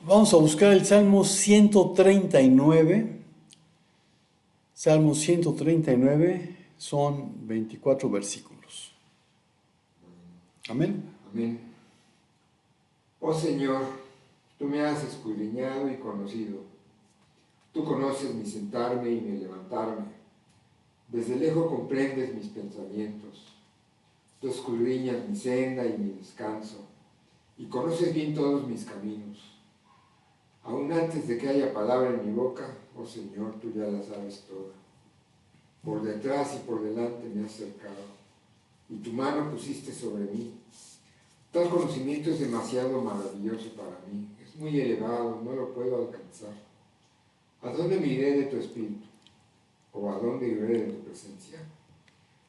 Vamos a buscar el Salmo 139. Salmo 139 son 24 versículos. Amén. Amén. Oh Señor, tú me has escudriñado y conocido. Tú conoces mi sentarme y mi levantarme. Desde lejos comprendes mis pensamientos. Tú escudriñas mi senda y mi descanso, y conoces bien todos mis caminos. Aún antes de que haya palabra en mi boca, oh Señor, tú ya la sabes toda. Por detrás y por delante me has cercado, y tu mano pusiste sobre mí. Tal conocimiento es demasiado maravilloso para mí, es muy elevado, no lo puedo alcanzar. ¿A dónde me iré de tu espíritu? ¿O a dónde iré de tu presencia?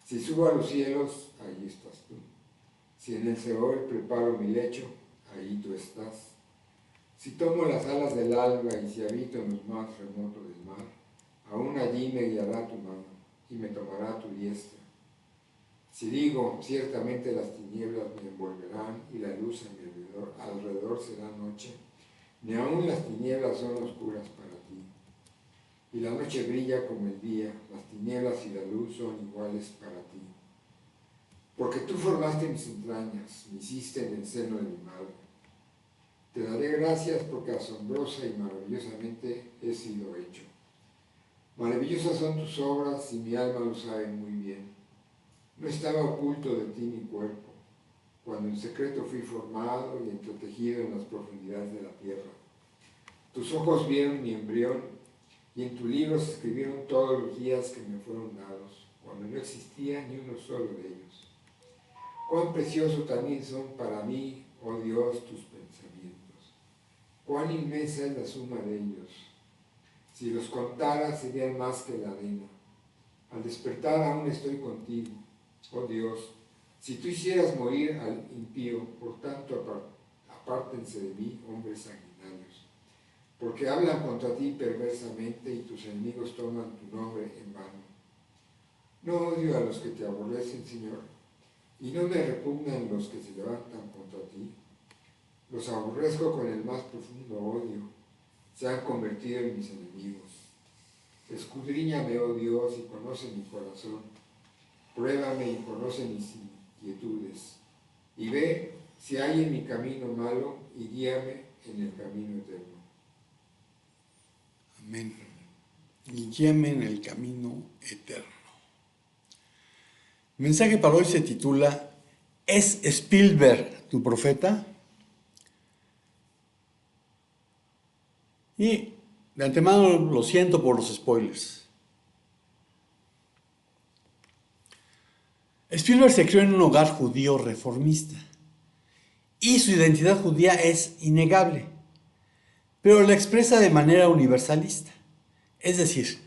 Si subo a los cielos, ahí estás tú. Si en el Seol preparo mi lecho, ahí tú estás. Si tomo las alas del alba y si habito en los más remotos del mar, aún allí me guiará tu mano y me tomará tu diestra. Si digo, ciertamente las tinieblas me envolverán y la luz a mi alrededor será noche, ni aún las tinieblas son oscuras para ti. Y la noche brilla como el día, las tinieblas y la luz son iguales para ti. Porque tú formaste mis entrañas, me hiciste en el seno de mi madre. Te daré gracias porque asombrosa y maravillosamente he sido hecho. Maravillosas son tus obras y mi alma lo sabe muy bien. No estaba oculto de ti mi cuerpo, cuando en secreto fui formado y entretejido en las profundidades de la tierra. Tus ojos vieron mi embrión y en tu libro se escribieron todos los días que me fueron dados, cuando no existía ni uno solo de ellos. Cuán preciosos también son para mí, oh Dios, tus pensamientos. Cuán inmensa es la suma de ellos. Si los contara serían más que la arena. Al despertar aún estoy contigo. Oh Dios, si tú hicieras morir al impío, por tanto apártense de mí, hombres sanguinarios, porque hablan contra ti perversamente y tus enemigos toman tu nombre en vano. No odio a los que te aborrecen, Señor, y no me repugnan los que se levantan contra ti. Los aborrezco con el más profundo odio, se han convertido en mis enemigos. Escudriñame, oh Dios, y conoce mi corazón. Pruébame y conoce mis inquietudes, y ve si hay en mi camino malo, y guíame en el camino eterno. Amén. Y guíame en el camino eterno. El mensaje para hoy se titula ¿Es Spielberg tu profeta? Y de antemano lo siento por los spoilers. Spielberg se crió en un hogar judío reformista y su identidad judía es innegable, pero la expresa de manera universalista. Es decir,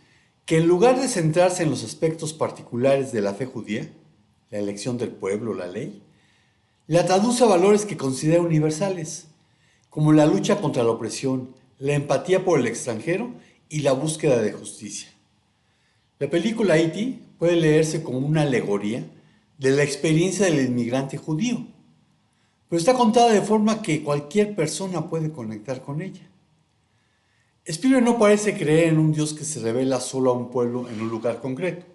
que en lugar de centrarse en los aspectos particulares de la fe judía, la elección del pueblo, la ley, la traduce a valores que considera universales, como la lucha contra la opresión, la empatía por el extranjero y la búsqueda de justicia. La película E.T. puede leerse como una alegoría de la experiencia del inmigrante judío, pero está contada de forma que cualquier persona puede conectar con ella. Spielberg no parece creer en un Dios que se revela solo a un pueblo en un lugar concreto.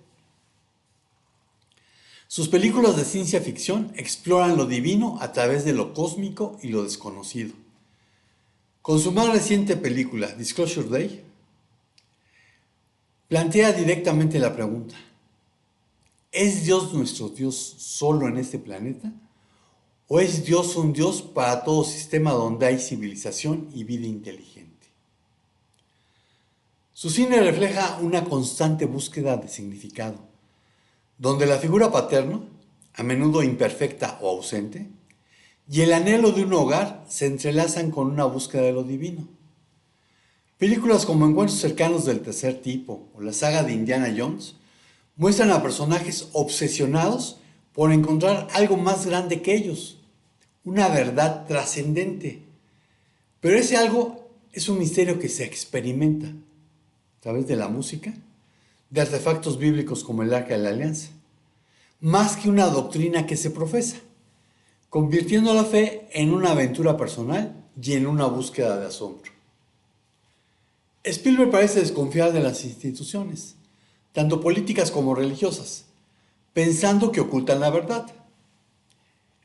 Sus películas de ciencia ficción exploran lo divino a través de lo cósmico y lo desconocido. Con su más reciente película, Disclosure Day, plantea directamente la pregunta: ¿es Dios nuestro Dios solo en este planeta? ¿O es Dios un Dios para todo sistema donde hay civilización y vida inteligente? Su cine refleja una constante búsqueda de significado, donde la figura paterna, a menudo imperfecta o ausente, y el anhelo de un hogar se entrelazan con una búsqueda de lo divino. Películas como Encuentros cercanos del tercer tipo o la saga de Indiana Jones muestran a personajes obsesionados por encontrar algo más grande que ellos, una verdad trascendente. Pero ese algo es un misterio que se experimenta a través de la música, de artefactos bíblicos como el Arca de la Alianza, más que una doctrina que se profesa, convirtiendo la fe en una aventura personal y en una búsqueda de asombro. Spielberg parece desconfiar de las instituciones, tanto políticas como religiosas, pensando que ocultan la verdad.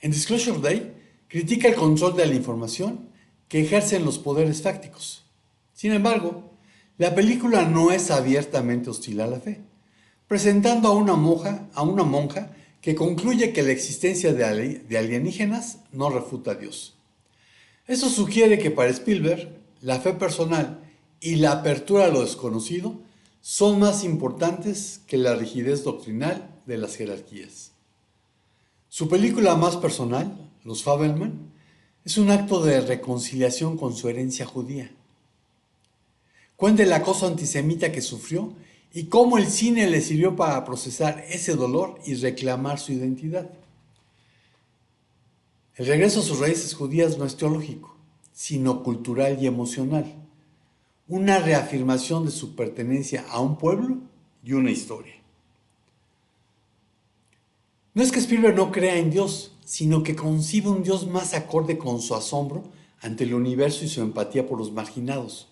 En Disclosure Day, critica el control de la información que ejercen los poderes fácticos. Sin embargo, la película no es abiertamente hostil a la fe, presentando a una monja que concluye que la existencia de alienígenas no refuta a Dios. Eso sugiere que para Spielberg, la fe personal y la apertura a lo desconocido son más importantes que la rigidez doctrinal de las jerarquías. Su película más personal, Los Fabelman, es un acto de reconciliación con su herencia judía. Cuenta el acoso antisemita que sufrió y cómo el cine le sirvió para procesar ese dolor y reclamar su identidad. El regreso a sus raíces judías no es teológico, sino cultural y emocional. Una reafirmación de su pertenencia a un pueblo y una historia. No es que Spielberg no crea en Dios, sino que concibe un Dios más acorde con su asombro ante el universo y su empatía por los marginados.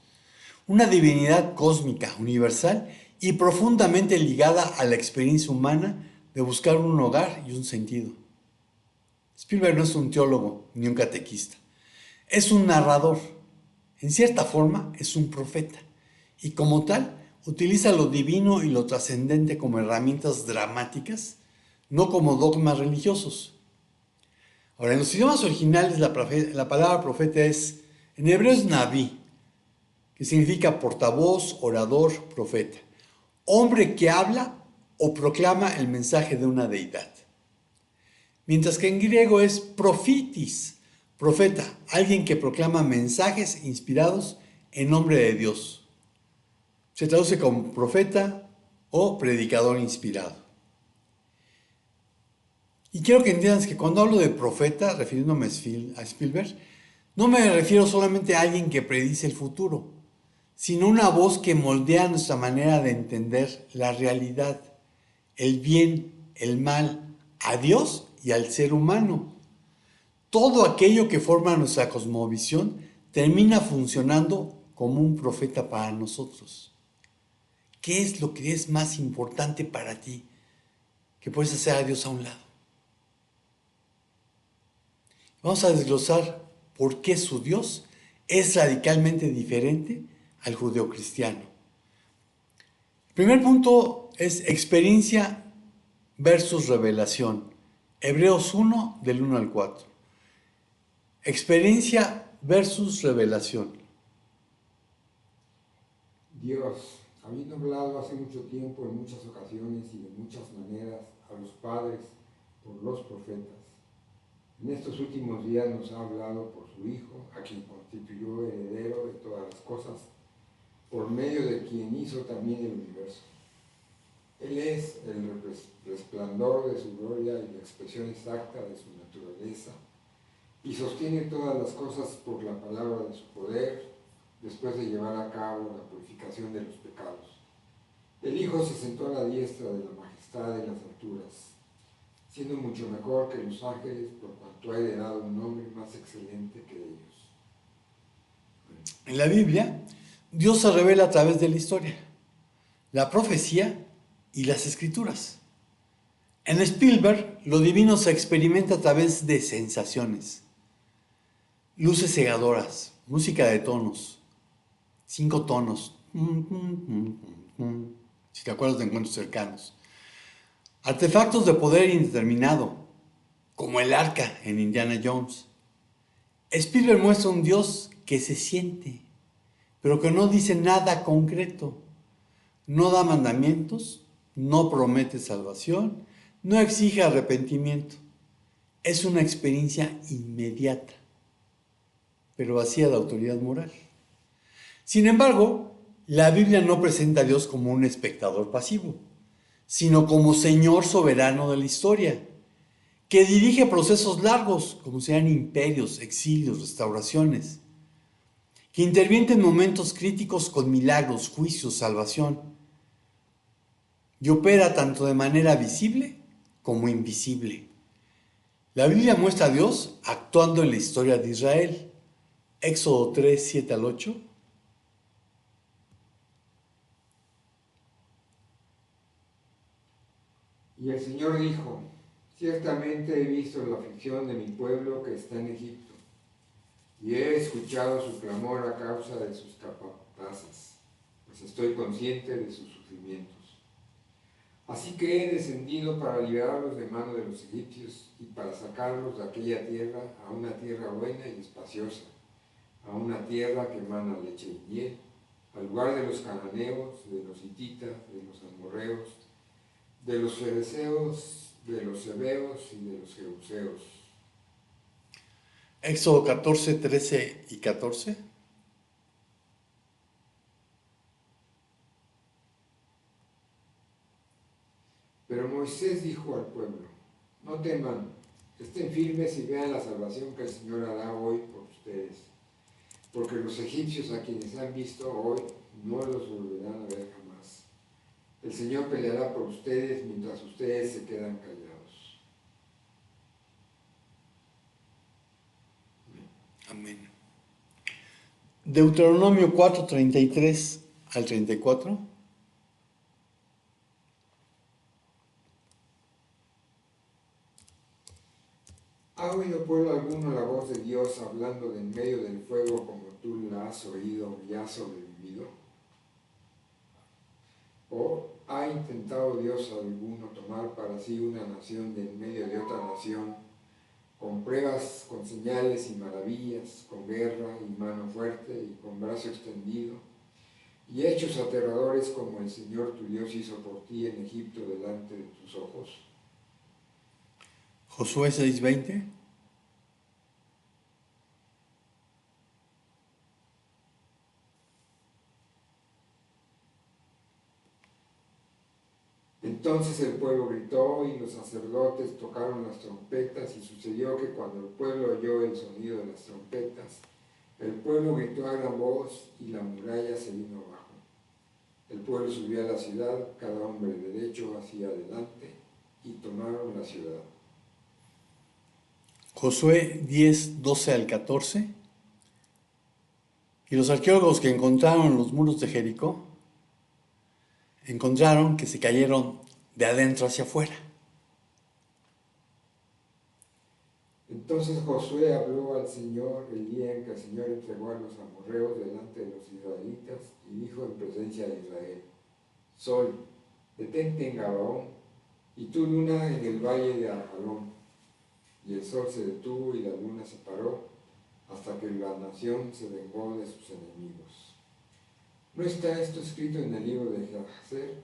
Una divinidad cósmica, universal y profundamente ligada a la experiencia humana de buscar un hogar y un sentido. Spielberg no es un teólogo ni un catequista, es un narrador. En cierta forma es un profeta y como tal utiliza lo divino y lo trascendente como herramientas dramáticas, no como dogmas religiosos. Ahora, en los idiomas originales la palabra profeta en hebreo es naví, que significa portavoz, orador, profeta. Hombre que habla o proclama el mensaje de una deidad. Mientras que en griego es profitis, profeta, alguien que proclama mensajes inspirados en nombre de Dios. Se traduce como profeta o predicador inspirado. Y quiero que entiendas que cuando hablo de profeta, refiriéndome a Spielberg, no me refiero solamente a alguien que predice el futuro, sino una voz que moldea nuestra manera de entender la realidad, el bien, el mal, a Dios y al ser humano. Todo aquello que forma nuestra cosmovisión termina funcionando como un profeta para nosotros. ¿Qué es lo que es más importante para ti que puedes hacer a Dios a un lado? Vamos a desglosar por qué su Dios es radicalmente diferente al judeocristiano. El primer punto es experiencia versus revelación. Hebreos 1, del 1 al 4. Experiencia versus revelación. Dios, habiendo hablado hace mucho tiempo, en muchas ocasiones y de muchas maneras, a los padres por los profetas, en estos últimos días nos ha hablado por su Hijo, a quien constituyó heredero de todas las cosas, por medio de quien hizo también el universo. Él es el resplandor de su gloria y la expresión exacta de su naturaleza, y sostiene todas las cosas por la palabra de su poder, después de llevar a cabo la purificación de los pecados. El Hijo se sentó a la diestra de la majestad de las alturas, siendo mucho mejor que los ángeles, por cuanto ha heredado un nombre más excelente que ellos. En la Biblia, Dios se revela a través de la historia, la profecía y las escrituras. En Spielberg, lo divino se experimenta a través de sensaciones, luces cegadoras, música de tonos, 5 tonos, si te acuerdas de encuentros cercanos, artefactos de poder indeterminado, como el arca en Indiana Jones. Spielberg muestra un Dios que se siente, pero que no dice nada concreto, no da mandamientos, no promete salvación, no exige arrepentimiento. Es una experiencia inmediata, pero vacía de autoridad moral. Sin embargo, la Biblia no presenta a Dios como un espectador pasivo, sino como Señor soberano de la historia, que dirige procesos largos, como sean imperios, exilios, restauraciones, que interviene en momentos críticos con milagros, juicios, salvación, y opera tanto de manera visible como invisible. La Biblia muestra a Dios actuando en la historia de Israel, Éxodo 3, 7 al 8. Y el Señor dijo, ciertamente he visto la aflicción de mi pueblo que está en Egipto, y he escuchado su clamor a causa de sus capataces, pues estoy consciente de sus sufrimientos. Así que he descendido para liberarlos de mano de los egipcios y para sacarlos de aquella tierra a una tierra buena y espaciosa, a una tierra que emana leche y miel, al lugar de los cananeos, de los hititas, de los amorreos, de los fereceos, de los heveos y de los jebuseos. Éxodo 14, 13 y 14. Pero Moisés dijo al pueblo, no teman, estén firmes y vean la salvación que el Señor hará hoy por ustedes, porque los egipcios a quienes han visto hoy no los volverán a ver jamás. El Señor peleará por ustedes mientras ustedes se quedan callados. Amén. Deuteronomio 4, 33 al 34. ¿Ha oído pueblo alguno la voz de Dios hablando de en medio del fuego como tú la has oído y has sobrevivido? ¿O ha intentado Dios alguno tomar para sí una nación de en medio de otra nación, con pruebas, con señales y maravillas, con guerra y mano fuerte y con brazo extendido, y hechos aterradores como el Señor tu Dios hizo por ti en Egipto delante de tus ojos? Josué 6, 20. Entonces el pueblo gritó y los sacerdotes tocaron las trompetas, y sucedió que cuando el pueblo oyó el sonido de las trompetas, el pueblo gritó a gran voz y la muralla se vino abajo. El pueblo subió a la ciudad, cada hombre derecho hacia adelante, y tomaron la ciudad. Josué 10, 12 al 14. Y los arqueólogos que encontraron los muros de Jericó encontraron que se cayeron de adentro hacia afuera. Entonces Josué habló al Señor el día en que el Señor entregó a los amorreos delante de los israelitas, y dijo en presencia de Israel: Sol, detente en Gabaón, y tú luna en el valle de Ajalón. Y el sol se detuvo y la luna se paró, hasta que la nación se vengó de sus enemigos. ¿No está esto escrito en el libro de Jacer?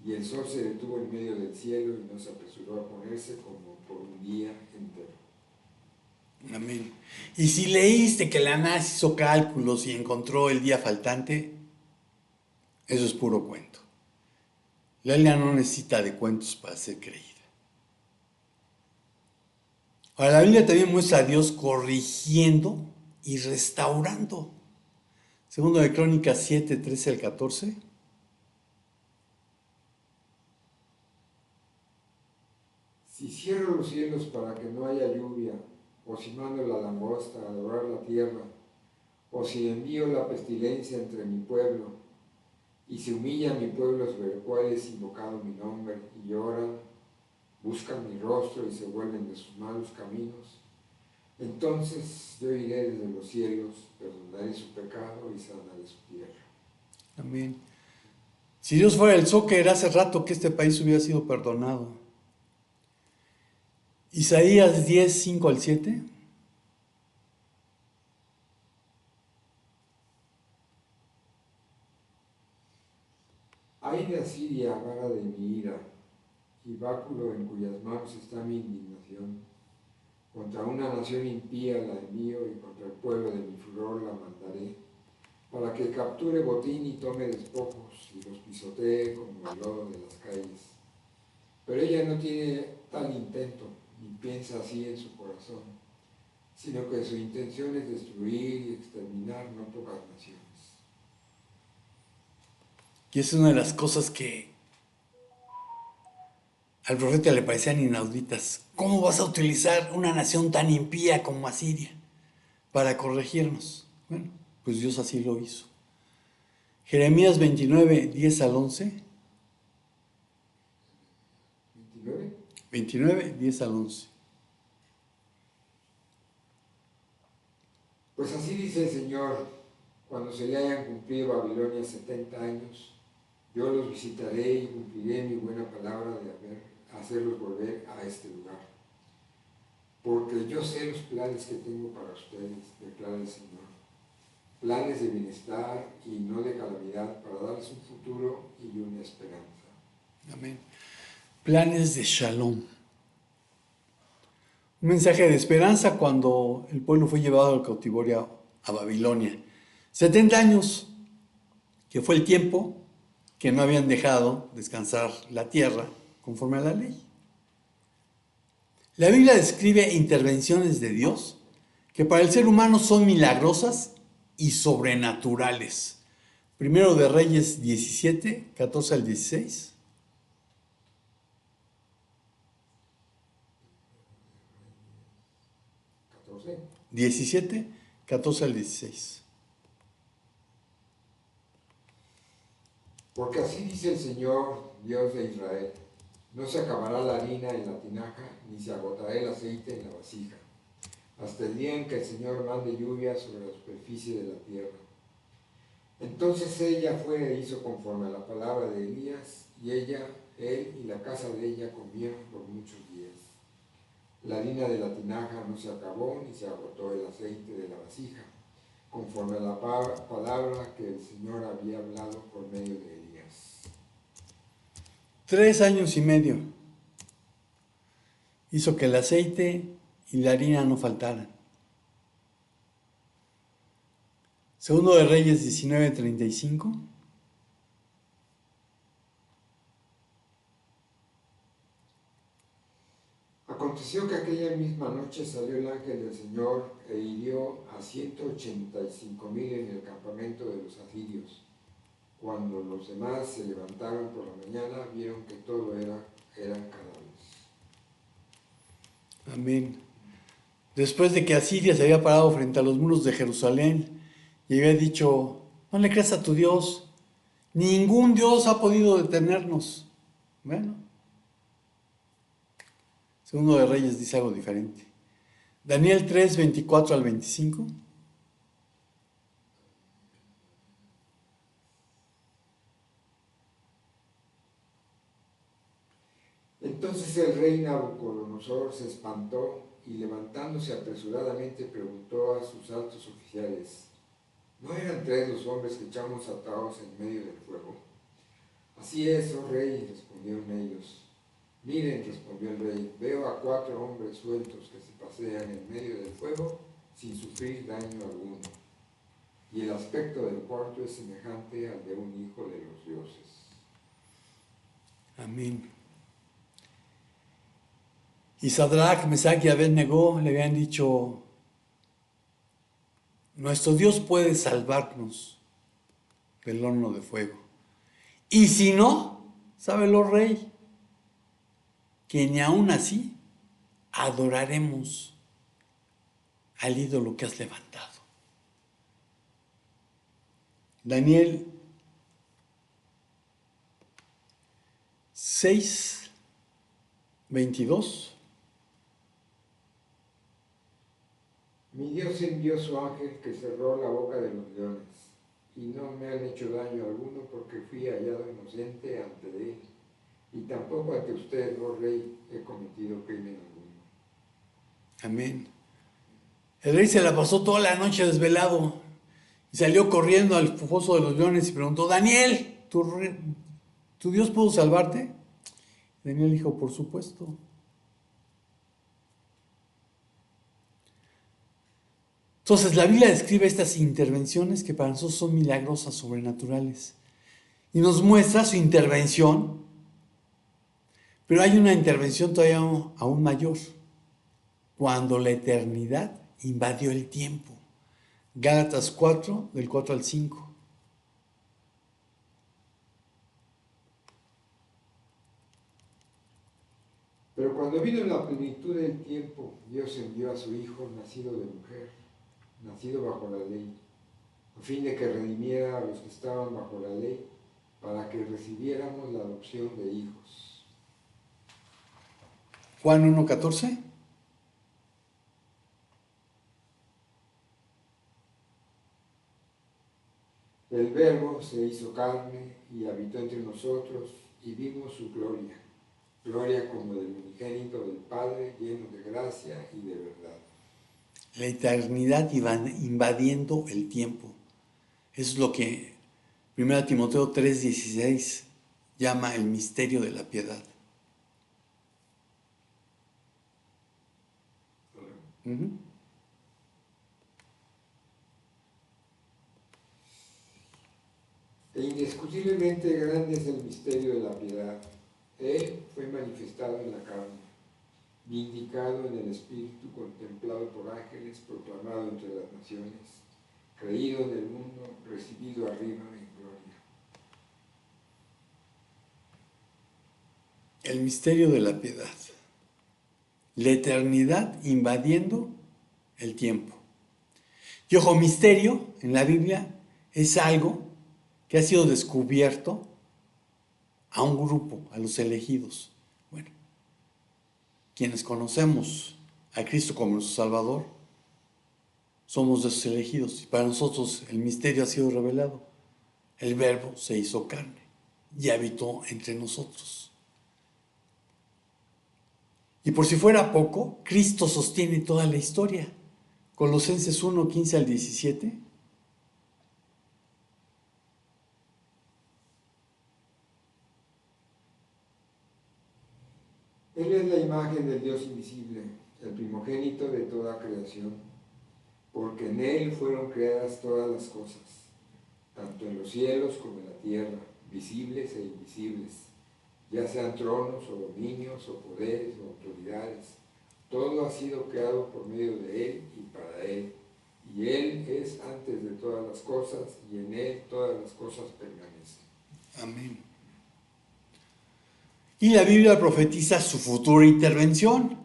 Y el sol se detuvo en medio del cielo y no se apresuró a ponerse como por un día entero. Amén. Y si leíste que la NASA hizo cálculos y encontró el día faltante, eso es puro cuento. La Biblia no necesita de cuentos para ser creída. Ahora, la Biblia también muestra a Dios corrigiendo y restaurando. Segundo de Crónicas 7, 13 al 14. Si cierro los cielos para que no haya lluvia, o si mando la langosta a devorar la tierra, o si envío la pestilencia entre mi pueblo, y se humilla mi pueblo sobre el cual es invocado mi nombre, y lloran, buscan mi rostro y se vuelven de sus malos caminos, entonces yo iré desde los cielos, perdonaré su pecado y sanaré su tierra. Amén. Si Dios fuera el soccer, hace rato que este país hubiera sido perdonado. Isaías 10, 5 al 7. Ay de Asiria, vara de mi ira, y báculo en cuyas manos está mi indignación. Contra una nación impía la envío, y contra el pueblo de mi furor la mandaré, para que capture botín y tome despojos, y los pisotee como el lodo de las calles. Pero ella no tiene tal intento, ni piensa así en su corazón, sino que su intención es destruir y exterminar no pocas naciones. Y es una de las cosas que al profeta le parecían inauditas. ¿Cómo vas a utilizar una nación tan impía como Asiria para corregirnos. Bueno, pues Dios así lo hizo. Jeremías 29, 10 al 11. 29. 29, 10 al 11. Pues así dice el Señor, cuando se le hayan cumplido a Babilonia 70 años, yo los visitaré y cumpliré mi buena palabra de hacerlos volver a este lugar. Porque yo sé los planes que tengo para ustedes, declara el Señor. Planes de bienestar y no de calamidad, para darles un futuro y una esperanza. Amén. Planes de Shalom. Un mensaje de esperanza cuando el pueblo fue llevado al cautiverio a Babilonia. 70 años, que fue el tiempo que no habían dejado descansar la tierra conforme a la ley. La Biblia describe intervenciones de Dios que para el ser humano son milagrosas y sobrenaturales. Primero de Reyes 17, 14 al 16. 17, 14 al 16. Porque así dice el Señor, Dios de Israel, no se acabará la harina en la tinaja, ni se agotará el aceite en la vasija, hasta el día en que el Señor mande lluvia sobre la superficie de la tierra. Entonces ella fue e hizo conforme a la palabra de Elías, y él y la casa de ella comieron por muchos días. La harina de la tinaja no se acabó, ni se agotó el aceite de la vasija, conforme a la palabra que el Señor había hablado por medio de Elías. 3 años y medio hizo que el aceite y la harina no faltaran. Segundo de Reyes 19, 35. Aconteció que aquella misma noche salió el ángel del Señor e hirió a 185,000 en el campamento de los asirios. Cuando los demás se levantaron por la mañana, vieron que todo eran cadáveres. Amén. Después de que Asiria se había parado frente a los muros de Jerusalén y había dicho, no le creas a tu Dios, ningún Dios ha podido detenernos. Bueno, Segundo de Reyes dice algo diferente. Daniel 3, 24 al 25. Entonces el rey Nabucodonosor se espantó y levantándose apresuradamente preguntó a sus altos oficiales, ¿no eran 3 los hombres que echamos atados en medio del fuego? Así es, oh rey, respondieron ellos. Miren, respondió el rey, veo a 4 hombres sueltos que se pasean en medio del fuego sin sufrir daño alguno. Y el aspecto del cuarto es semejante al de un hijo de los dioses. Amén. Y Sadrach, Mesach y Abed-Negó le habían dicho, nuestro Dios puede salvarnos del horno de fuego. Y si no, sábelo, rey, que ni aún así adoraremos al ídolo que has levantado. Daniel 6, 22. Mi Dios envió su ángel que cerró la boca de los leones, y no me han hecho daño alguno porque fui hallado inocente ante él, y tampoco ante usted, oh rey, he cometido crimen alguno. Amén. El rey se la pasó toda la noche desvelado y salió corriendo al foso de los leones y preguntó, Daniel, ¿tu Dios pudo salvarte? Daniel dijo, por supuesto. Entonces la Biblia describe estas intervenciones que para nosotros son milagrosas, sobrenaturales. Y nos muestra su intervención, pero hay una intervención todavía aún mayor, cuando la eternidad invadió el tiempo. Gálatas 4, del 4 al 5. Pero cuando vino la plenitud del tiempo, Dios envió a su Hijo, nacido de mujer, nacido bajo la ley, a fin de que redimiera a los que estaban bajo la ley, para que recibiéramos la adopción de hijos. Juan 1:14. El Verbo se hizo carne y habitó entre nosotros, y vimos su gloria, gloria como del unigénito del Padre, lleno de gracia y de verdad. La eternidad invadiendo el tiempo. Eso es lo que 1 Timoteo 3:16 llama el misterio de la piedad. Uh-huh. E indiscutiblemente grande es el misterio de la piedad. Él fue manifestado en la carne, vindicado en el Espíritu, contemplado por ángeles, proclamado entre las naciones, creído en el mundo, recibido arriba en gloria. El misterio de la piedad. La eternidad invadiendo el tiempo. Y ojo, misterio en la Biblia es algo que ha sido descubierto a un grupo, a los elegidos. Bueno, quienes conocemos a Cristo como nuestro Salvador, somos de esos elegidos. Y para nosotros el misterio ha sido revelado. El Verbo se hizo carne y habitó entre nosotros. Y por si fuera poco, Cristo sostiene toda la historia. Colosenses 1:15-17. Él es la imagen del Dios invisible, el primogénito de toda creación, porque en Él fueron creadas todas las cosas, tanto en los cielos como en la tierra, visibles e invisibles, ya sean tronos o dominios o poderes o autoridades. Todo ha sido creado por medio de Él y para Él. Y Él es antes de todas las cosas, y en Él todas las cosas permanecen. Amén. Y la Biblia profetiza su futura intervención.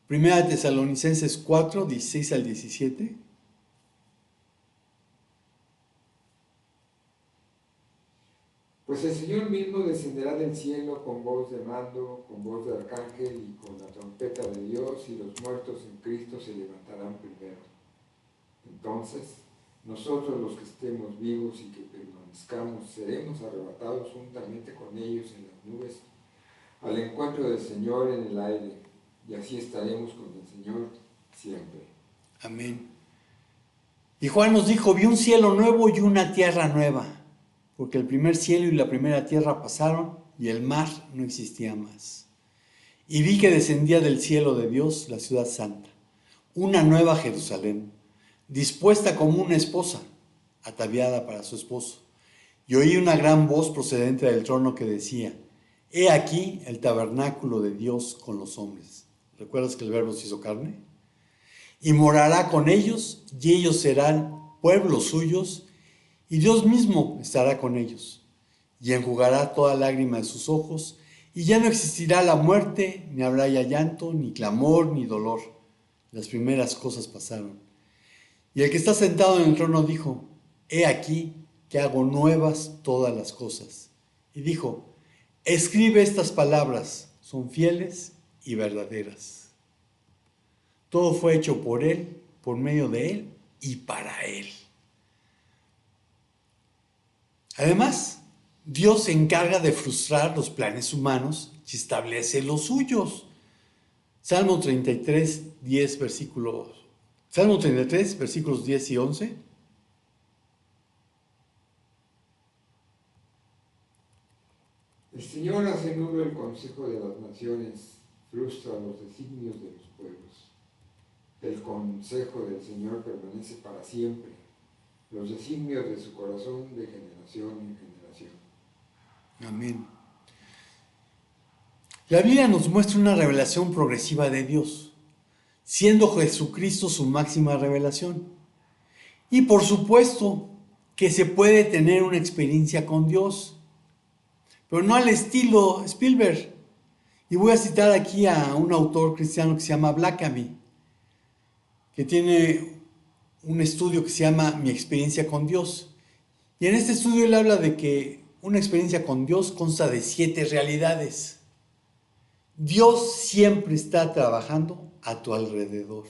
1 Tesalonicenses 4:16-17. Pues el Señor mismo descenderá del cielo con voz de mando, con voz de arcángel y con la trompeta de Dios, y los muertos en Cristo se levantarán primero. Entonces, nosotros los que estemos vivos y que permanezcamos, seremos arrebatados juntamente con ellos en las nubes, al encuentro del Señor en el aire, y así estaremos con el Señor siempre. Amén. Y Juan nos dijo, vi un cielo nuevo y una tierra nueva, porque el primer cielo y la primera tierra pasaron y el mar no existía más. Y vi que descendía del cielo de Dios la ciudad santa, una nueva Jerusalén, dispuesta como una esposa, ataviada para su esposo. Y oí una gran voz procedente del trono que decía, he aquí el tabernáculo de Dios con los hombres. ¿Recuerdas que el Verbo se hizo carne? Y morará con ellos, y ellos serán pueblos suyos, y Dios mismo estará con ellos, y enjugará toda lágrima de sus ojos, y ya no existirá la muerte, ni habrá ya llanto, ni clamor, ni dolor. Las primeras cosas pasaron. Y el que está sentado en el trono dijo, he aquí que hago nuevas todas las cosas. Y dijo, escribe estas palabras, son fieles y verdaderas. Todo fue hecho por Él, por medio de Él y para Él. Además, Dios se encarga de frustrar los planes humanos y establece los suyos. Salmo 33, versículos 10 y 11. El Señor hace nulo el consejo de las naciones, frustra los designios de los pueblos. El consejo del Señor permanece para siempre, los designios de su corazón de generación en generación. Amén. La Biblia nos muestra una revelación progresiva de Dios, siendo Jesucristo su máxima revelación. Y por supuesto que se puede tener una experiencia con Dios, pero no al estilo Spielberg. Y voy a citar aquí a un autor cristiano que se llama Blackaby, que tiene un estudio que se llama Mi experiencia con Dios. Y en este estudio él habla de que una experiencia con Dios consta de 7 realidades. Dios siempre está trabajando a tu alrededor.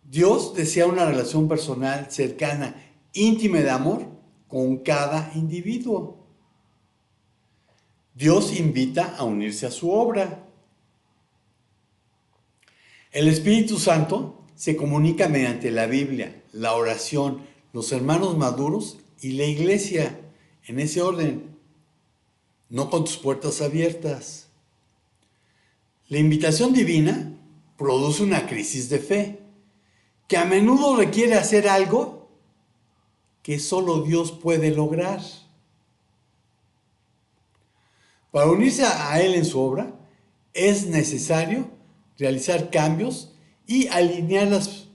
Dios desea una relación personal, cercana, íntima de amor con cada individuo. Dios invita a unirse a su obra. El Espíritu Santo se comunica mediante la Biblia, la oración, los hermanos maduros y la iglesia, en ese orden, no con tus puertas abiertas. La invitación divina produce una crisis de fe, que a menudo requiere hacer algo que solo Dios puede lograr. Para unirse a Él en su obra, es necesario realizar cambios y alinear las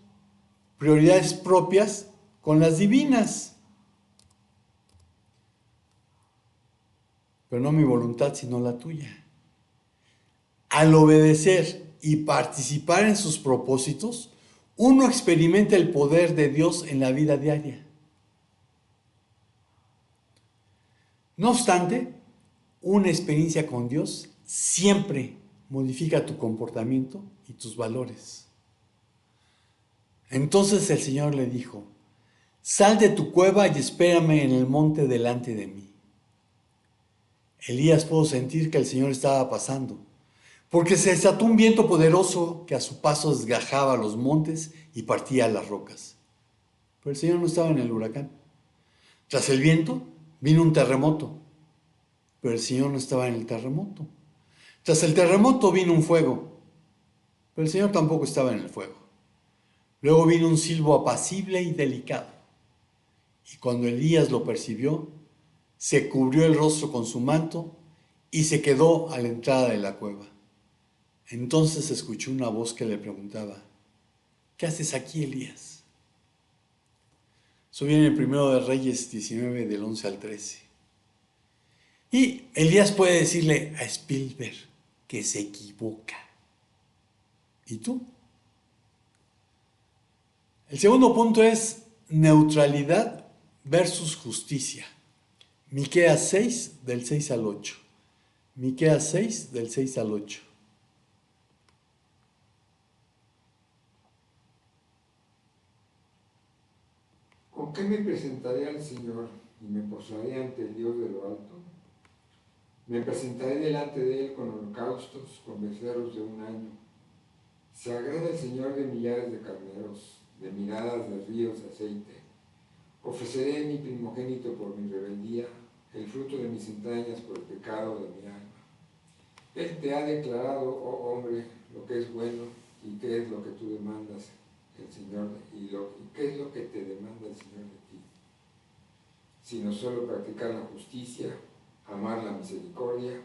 prioridades propias con las divinas. Pero no mi voluntad, sino la tuya. Al obedecer y participar en sus propósitos, uno experimenta el poder de Dios en la vida diaria. No obstante, una experiencia con Dios siempre modifica tu comportamiento y tus valores. Entonces el Señor le dijo: sal de tu cueva y espérame en el monte delante de mí. Elías pudo sentir que el Señor estaba pasando, porque se desató un viento poderoso que a su paso desgajaba los montes y partía las rocas. Pero el Señor no estaba en el huracán. Tras el viento vino un terremoto, pero el Señor no estaba en el terremoto. Tras el terremoto vino un fuego, pero el Señor tampoco estaba en el fuego. Luego vino un silbo apacible y delicado, y cuando Elías lo percibió, se cubrió el rostro con su manto y se quedó a la entrada de la cueva. Entonces escuchó una voz que le preguntaba: ¿qué haces aquí, Elías? Eso viene en el 1 de Reyes 19, del 11 al 13. Y Elías puede decirle a Spielberg que se equivoca. ¿Y tú? El segundo punto es neutralidad versus justicia. Miqueas 6, del 6 al 8. Miqueas 6, del 6 al 8. ¿Con qué me presentaré al Señor y me postraré ante el Dios de lo alto? Me presentaré delante de Él con holocaustos, con becerros de un año. Se agrada el Señor de millares de carneros, de miradas de ríos de aceite. Ofreceré mi primogénito por mi rebeldía, el fruto de mis entrañas por el pecado de mi alma. Él te ha declarado, oh hombre, lo que es bueno y qué es lo que tú demandas el Señor y qué es lo que te demanda el Señor de ti, sino solo practicar la justicia, amar la misericordia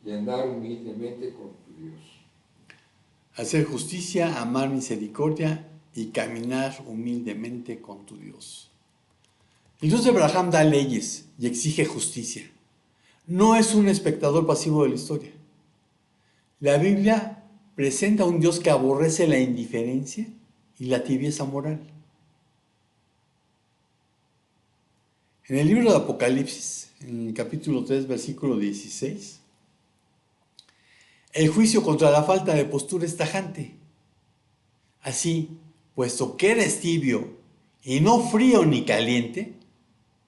y andar humildemente con tu Dios. Hacer justicia, amar misericordia y caminar humildemente con tu Dios. El Dios de Abraham da leyes y exige justicia. No es un espectador pasivo de la historia. La Biblia presenta a un Dios que aborrece la indiferencia y la tibieza moral. En el libro de Apocalipsis, en el capítulo 3, versículo 16, el juicio contra la falta de postura es tajante. Así, puesto que eres tibio y no frío ni caliente,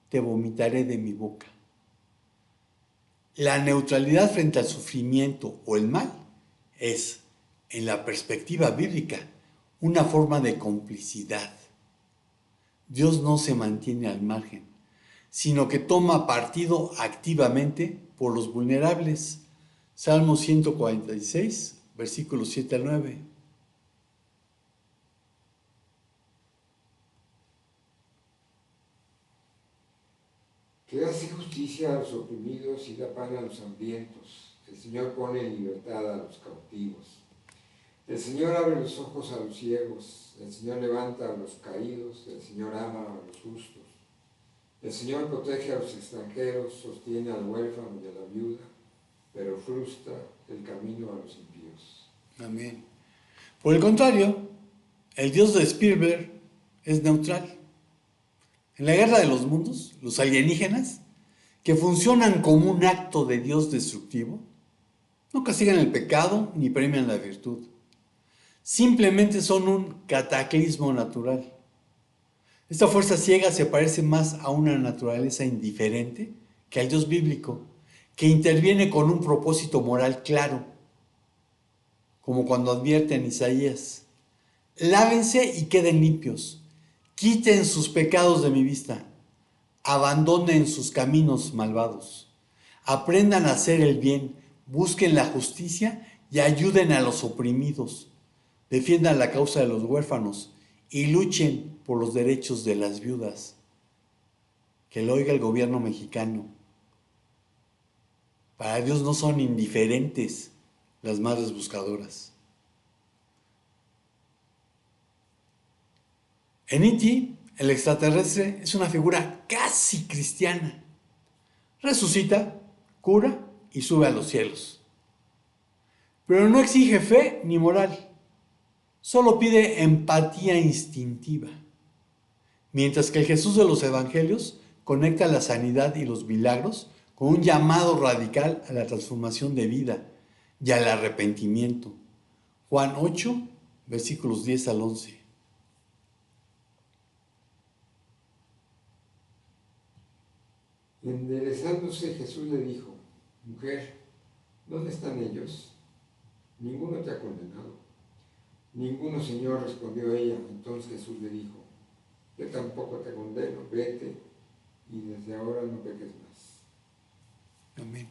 te vomitaré de mi boca. La neutralidad frente al sufrimiento o el mal es, en la perspectiva bíblica, una forma de complicidad. Dios no se mantiene al margen, sino que toma partido activamente por los vulnerables. Salmo 146, versículos 7 al 9. Que hace justicia a los oprimidos y da pan a los hambrientos. El Señor pone en libertad a los cautivos. El Señor abre los ojos a los ciegos. El Señor levanta a los caídos. El Señor ama a los justos. El Señor protege a los extranjeros, sostiene al huérfano y a la viuda, pero frustra el camino a los impíos. Amén. Por el contrario, el Dios de Spielberg es neutral. En la guerra de los mundos, los alienígenas, que funcionan como un acto de Dios destructivo, no castigan el pecado ni premian la virtud. Simplemente son un cataclismo natural. Esta fuerza ciega se parece más a una naturaleza indiferente que al Dios bíblico, que interviene con un propósito moral claro, como cuando advierte en Isaías: lávense y queden limpios, quiten sus pecados de mi vista, abandonen sus caminos malvados, aprendan a hacer el bien, busquen la justicia y ayuden a los oprimidos, defiendan la causa de los huérfanos y luchen por los derechos de las viudas. Que lo oiga el gobierno mexicano. Para Dios no son indiferentes las madres buscadoras. En E.T., el extraterrestre es una figura casi cristiana. Resucita, cura y sube a los cielos. Pero no exige fe ni moral. Solo pide empatía instintiva. Mientras que el Jesús de los Evangelios conecta la sanidad y los milagros con un llamado radical a la transformación de vida y al arrepentimiento. Juan 8, versículos 10 al 11. Enderezándose, Jesús le dijo: mujer, ¿dónde están ellos? Ninguno te ha condenado. Ninguno, Señor, respondió ella. Entonces Jesús le dijo: yo tampoco te condeno, vete y desde ahora no peques más. Amén.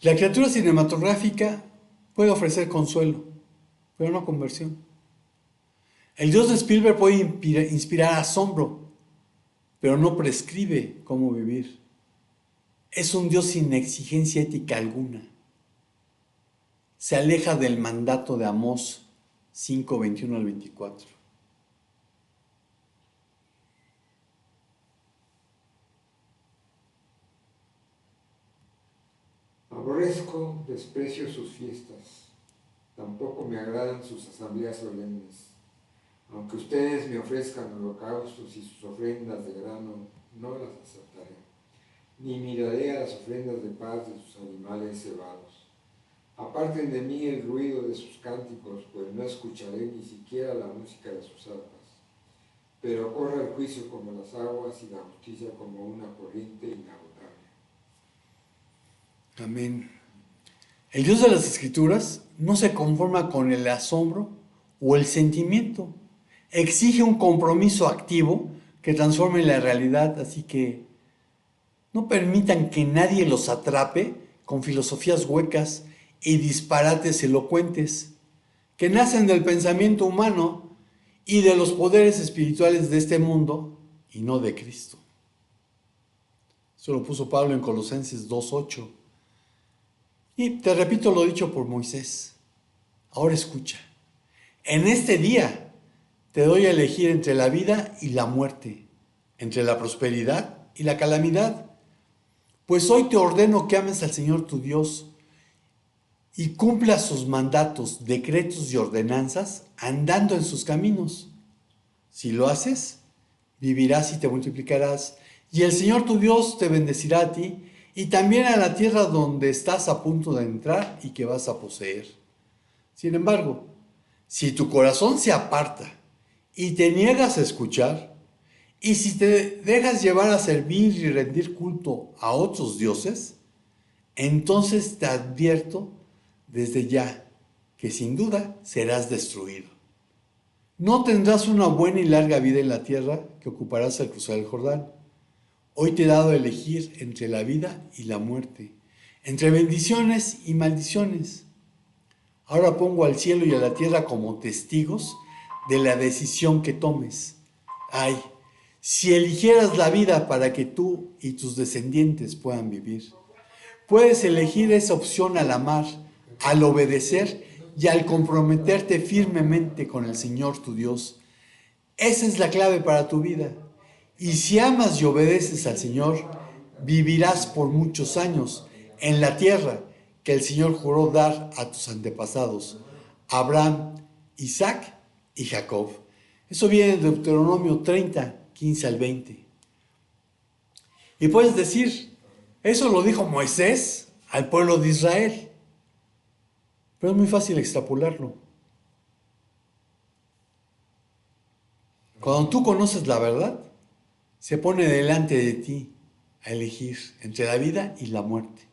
La criatura cinematográfica puede ofrecer consuelo, pero no conversión. El Dios de Spielberg puede inspirar asombro, pero no prescribe cómo vivir. Es un Dios sin exigencia ética alguna. Se aleja del mandato de Amós 5, 21 al 24. Aborrezco, desprecio sus fiestas, tampoco me agradan sus asambleas solemnes. Aunque ustedes me ofrezcan holocaustos y sus ofrendas de grano, no las aceptaré, ni miraré a las ofrendas de paz de sus animales cebados. Aparten de mí el ruido de sus cánticos, pues no escucharé ni siquiera la música de sus arpas. Pero corra el juicio como las aguas y la justicia como una corriente inagotable. Amén. El Dios de las Escrituras no se conforma con el asombro o el sentimiento. Exige un compromiso activo que transforme la realidad, así que no permitan que nadie los atrape con filosofías huecas y disparates elocuentes que nacen del pensamiento humano y de los poderes espirituales de este mundo y no de Cristo. Eso lo puso Pablo en Colosenses 2:8. Y te repito lo dicho por Moisés. Ahora escucha. En este día te doy a elegir entre la vida y la muerte, entre la prosperidad y la calamidad. Pues hoy te ordeno que ames al Señor tu Dios y cumplas sus mandatos, decretos y ordenanzas, andando en sus caminos. Si lo haces, vivirás y te multiplicarás, y el Señor tu Dios te bendecirá a ti y también a la tierra donde estás a punto de entrar y que vas a poseer. Sin embargo, si tu corazón se aparta y te niegas a escuchar, y si te dejas llevar a servir y rendir culto a otros dioses, entonces te advierto desde ya que sin duda serás destruido. No tendrás una buena y larga vida en la tierra que ocuparás al cruzar el Jordán. Hoy te he dado a elegir entre la vida y la muerte, entre bendiciones y maldiciones. Ahora pongo al cielo y a la tierra como testigos de la decisión que tomes. Ay, si eligieras la vida para que tú y tus descendientes puedan vivir. Puedes elegir esa opción al amar, al obedecer y al comprometerte firmemente con el Señor tu Dios. Esa es la clave para tu vida. Y si amas y obedeces al Señor, vivirás por muchos años en la tierra que el Señor juró dar a tus antepasados, Abraham, Isaac y Jacob. Eso viene de Deuteronomio 30, 15 al 20. Y puedes decir, eso lo dijo Moisés al pueblo de Israel. Pero es muy fácil extrapolarlo. Cuando tú conoces la verdad, se pone delante de ti a elegir entre la vida y la muerte.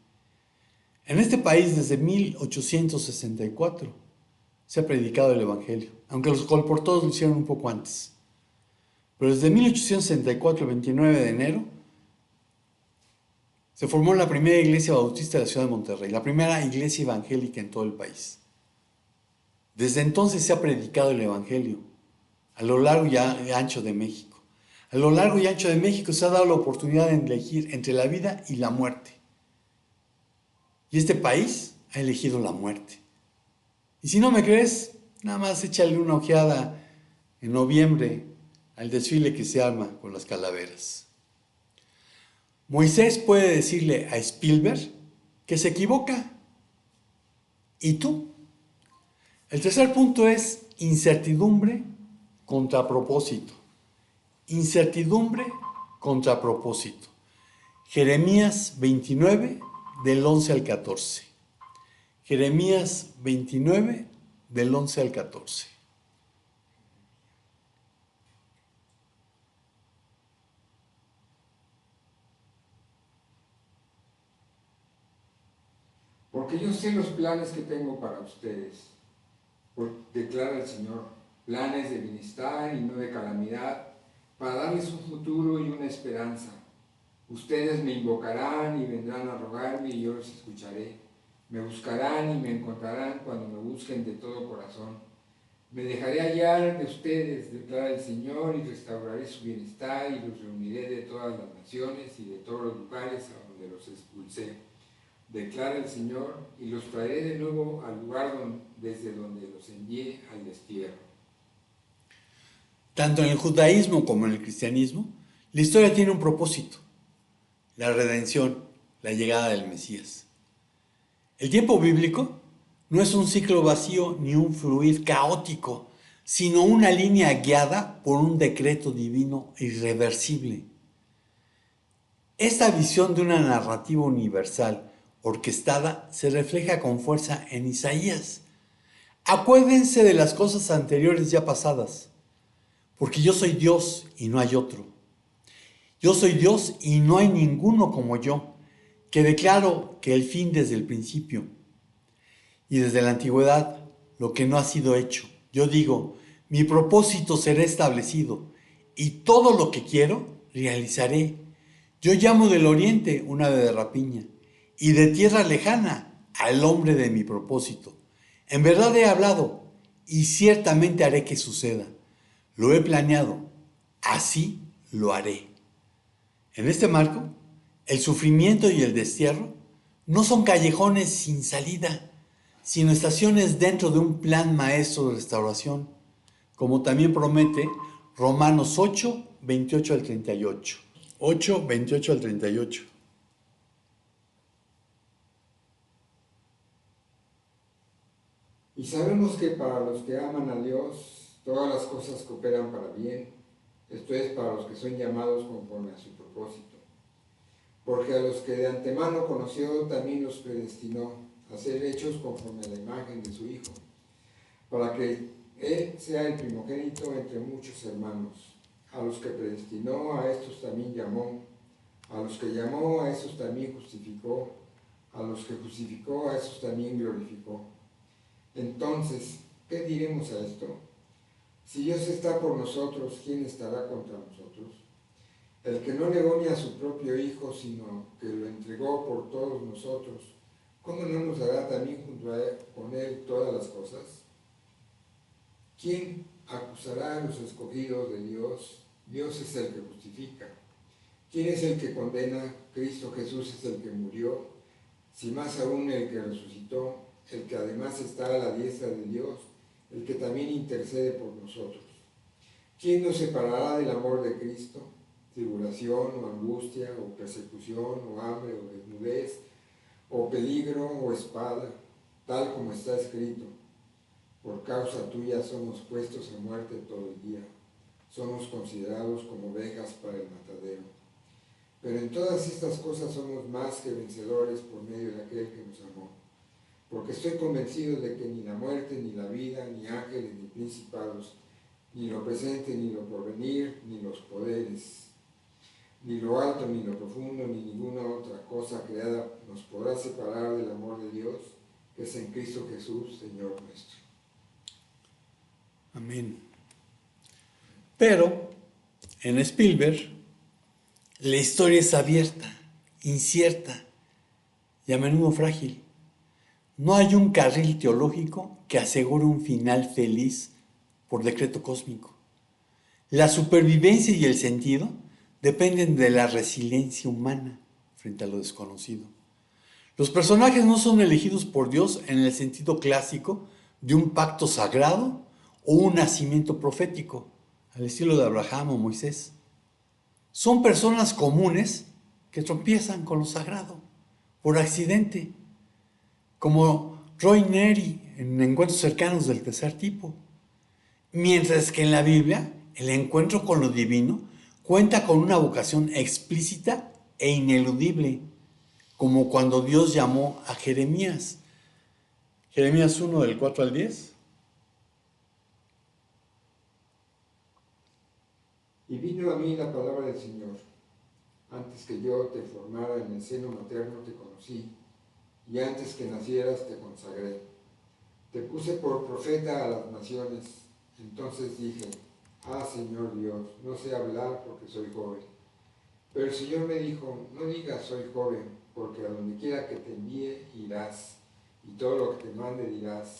En este país desde 1864 se ha predicado el Evangelio, aunque los colportores lo hicieron un poco antes. Pero desde 1864, el 29 de enero, se formó la primera iglesia bautista de la ciudad de Monterrey, la primera iglesia evangélica en todo el país. Desde entonces se ha predicado el Evangelio a lo largo y ancho de México. A lo largo y ancho de México se ha dado la oportunidad de elegir entre la vida y la muerte. Y este país ha elegido la muerte. Y si no me crees, nada más échale una ojeada en noviembre al desfile que se arma con las calaveras. Moisés puede decirle a Spielberg que se equivoca. ¿Y tú? El tercer punto es incertidumbre contra propósito. Incertidumbre contra propósito. Jeremías 29, del 11 al 14. Jeremías 29, del 11 al 14. Porque yo sé los planes que tengo para ustedes, declara el Señor, planes de bienestar y no de calamidad, para darles un futuro y una esperanza. Ustedes me invocarán y vendrán a rogarme y yo los escucharé. Me buscarán y me encontrarán cuando me busquen de todo corazón. Me dejaré hallar de ustedes, declara el Señor, y restauraré su bienestar y los reuniré de todas las naciones y de todos los lugares a donde los expulsé, declara el Señor, y los traeré de nuevo al lugar desde donde los envié al destierro. Tanto en el judaísmo como en el cristianismo, la historia tiene un propósito: la redención, la llegada del Mesías. El tiempo bíblico no es un ciclo vacío ni un fluir caótico, sino una línea guiada por un decreto divino irreversible. Esta visión de una narrativa universal orquestada se refleja con fuerza en Isaías. Acuérdense de las cosas anteriores ya pasadas, porque yo soy Dios y no hay otro. Yo soy Dios y no hay ninguno como yo, que declaro que el fin desde el principio y desde la antigüedad lo que no ha sido hecho. Yo digo, mi propósito será establecido y todo lo que quiero realizaré. Yo llamo del oriente un ave de rapiña y de tierra lejana al hombre de mi propósito. En verdad he hablado y ciertamente haré que suceda. Lo he planeado, así lo haré. En este marco, el sufrimiento y el destierro no son callejones sin salida, sino estaciones dentro de un plan maestro de restauración, como también promete Romanos 8, 28 al 38. 8, 28 al 38. Y sabemos que para los que aman a Dios, todas las cosas cooperan para bien, esto es, para los que son llamados conforme a su propósito. Porque a los que de antemano conoció, también los predestinó a ser hechos conforme a la imagen de su Hijo, para que Él sea el primogénito entre muchos hermanos. A los que predestinó, a estos también llamó. A los que llamó, a estos también justificó. A los que justificó, a estos también glorificó. Entonces, ¿qué diremos a esto? Si Dios está por nosotros, ¿quién estará contra nosotros? El que no negó ni a su propio Hijo, sino que lo entregó por todos nosotros, ¿cómo no nos dará también junto a él, con Él todas las cosas? ¿Quién acusará a los escogidos de Dios? Dios es el que justifica. ¿Quién es el que condena? Cristo Jesús es el que murió, si más aún el que resucitó, el que además está a la diestra de Dios, el que también intercede por nosotros. ¿Quién nos separará del amor de Cristo? Tribulación o angustia o persecución o hambre o desnudez o peligro o espada, tal como está escrito. Por causa tuya somos puestos a muerte todo el día. somos considerados como ovejas para el matadero. Pero en todas estas cosas somos más que vencedores por medio de aquel que nos amó. Porque estoy convencido de que ni la muerte, ni la vida, ni ángeles, ni principados, ni lo presente, ni lo porvenir, ni los poderes, ni lo alto, ni lo profundo, ni ninguna otra cosa creada nos podrá separar del amor de Dios, que es en Cristo Jesús, Señor nuestro. Amén. Pero en Spielberg la historia es abierta, incierta y a menudo frágil. No hay un carril teológico que asegure un final feliz por decreto cósmico. La supervivencia y el sentido dependen de la resiliencia humana frente a lo desconocido. Los personajes no son elegidos por Dios en el sentido clásico de un pacto sagrado o un nacimiento profético, al estilo de Abraham o Moisés. Son personas comunes que tropiezan con lo sagrado por accidente, como Roy Neri en Encuentros cercanos del tercer tipo. Mientras que en la Biblia, el encuentro con lo divino cuenta con una vocación explícita e ineludible, como cuando Dios llamó a Jeremías. Jeremías 1 del 4 al 10. Y vino a mí la palabra del Señor. Antes que yo te formara en el seno materno te conocí, y antes que nacieras te consagré. Te puse por profeta a las naciones. Entonces dije, Señor Dios, no sé hablar porque soy joven. Pero el Señor me dijo, no digas soy joven, porque a donde quiera que te envíe irás, y todo lo que te mande dirás.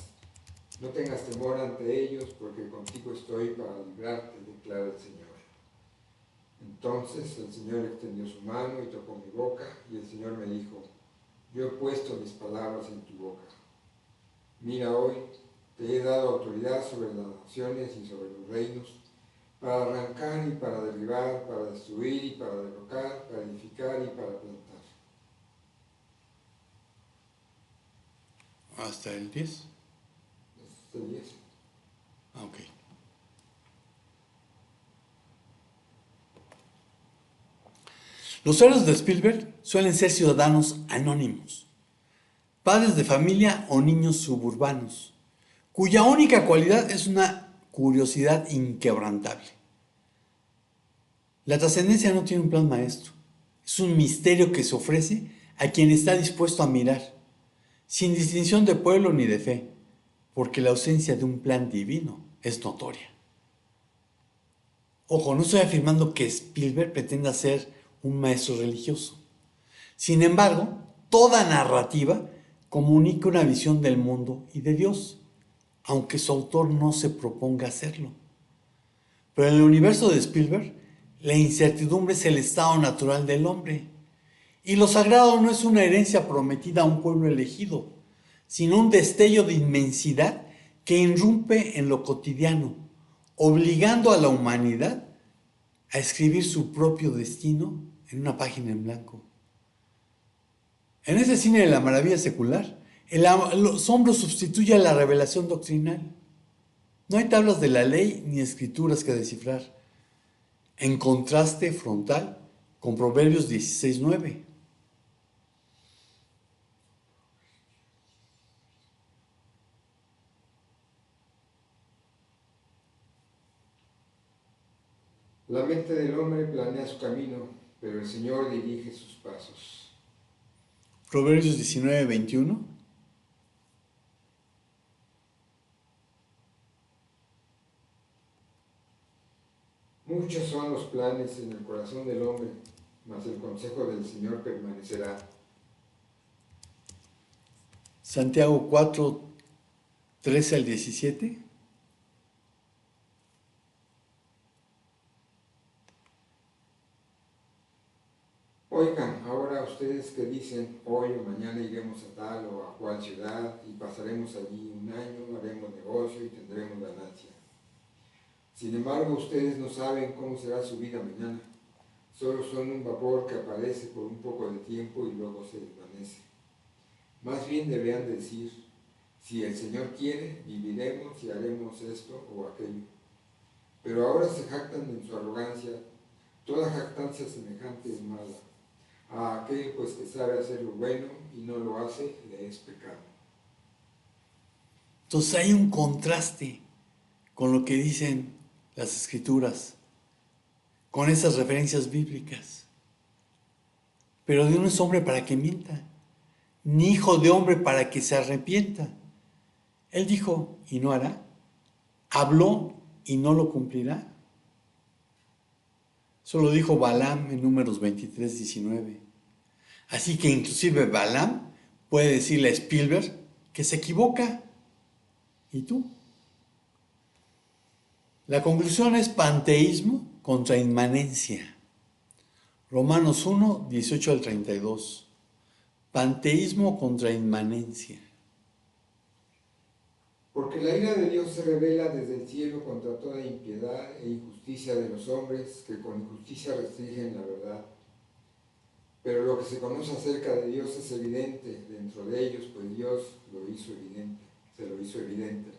No tengas temor ante ellos, porque contigo estoy para librarte, declara el Señor. Entonces el Señor extendió su mano y tocó mi boca, y el Señor me dijo, yo he puesto mis palabras en tu boca. Mira hoy, te he dado autoridad sobre las naciones y sobre los reinos, para arrancar y para derribar, para destruir y para derrocar, para edificar y para plantar. ¿Hasta el 10? Hasta el 10. Ok. Los héroes de Spielberg suelen ser ciudadanos anónimos, padres de familia o niños suburbanos, cuya única cualidad es una curiosidad inquebrantable. La trascendencia no tiene un plan maestro, es un misterio que se ofrece a quien está dispuesto a mirar, sin distinción de pueblo ni de fe, porque la ausencia de un plan divino es notoria. Ojo, no estoy afirmando que Spielberg pretenda ser un maestro religioso. Sin embargo, toda narrativa comunica una visión del mundo y de Dios, aunque su autor no se proponga hacerlo. Pero en el universo de Spielberg, la incertidumbre es el estado natural del hombre. Y lo sagrado no es una herencia prometida a un pueblo elegido, sino un destello de inmensidad que irrumpe en lo cotidiano, obligando a la humanidad a escribir su propio destino en una página en blanco. En ese cine de la maravilla secular, el asombro sustituye a la revelación doctrinal. No hay tablas de la ley ni escrituras que descifrar, en contraste frontal con Proverbios 16:9. La mente del hombre planea su camino, pero el Señor dirige sus pasos. Proverbios 19:21. Muchos son los planes en el corazón del hombre, mas el consejo del Señor permanecerá. Santiago 4:13 al 17. Oigan, ahora ustedes que dicen, hoy o mañana iremos a tal o a cual ciudad y pasaremos allí un año, haremos negocio y tendremos ganancia. Sin embargo, ustedes no saben cómo será su vida mañana. Solo son un vapor que aparece por un poco de tiempo y luego se desvanece. Más bien deberían decir, si el Señor quiere, viviremos y haremos esto o aquello. pero ahora se jactan en su arrogancia. Toda jactancia semejante es mala. A aquel pues que sabe hacer lo bueno y no lo hace, le es pecado. Entonces hay un contraste con lo que dicen las Escrituras, con esas referencias bíblicas. Pero Dios no es hombre para que mienta, ni hijo de hombre para que se arrepienta. Él dijo y no hará, habló y no lo cumplirá. Eso lo dijo Balaam en Números 23, 19. Así que inclusive Balaam puede decirle a Spielberg que se equivoca. ¿Y tú? La conclusión es panteísmo contra inmanencia. Romanos 1, 18 al 32. Panteísmo contra inmanencia. Porque la ira de Dios se revela desde el cielo contra toda impiedad e injusticia de los hombres que con injusticia restringen la verdad. Pero lo que se conoce acerca de Dios es evidente dentro de ellos, pues Dios se lo hizo evidente.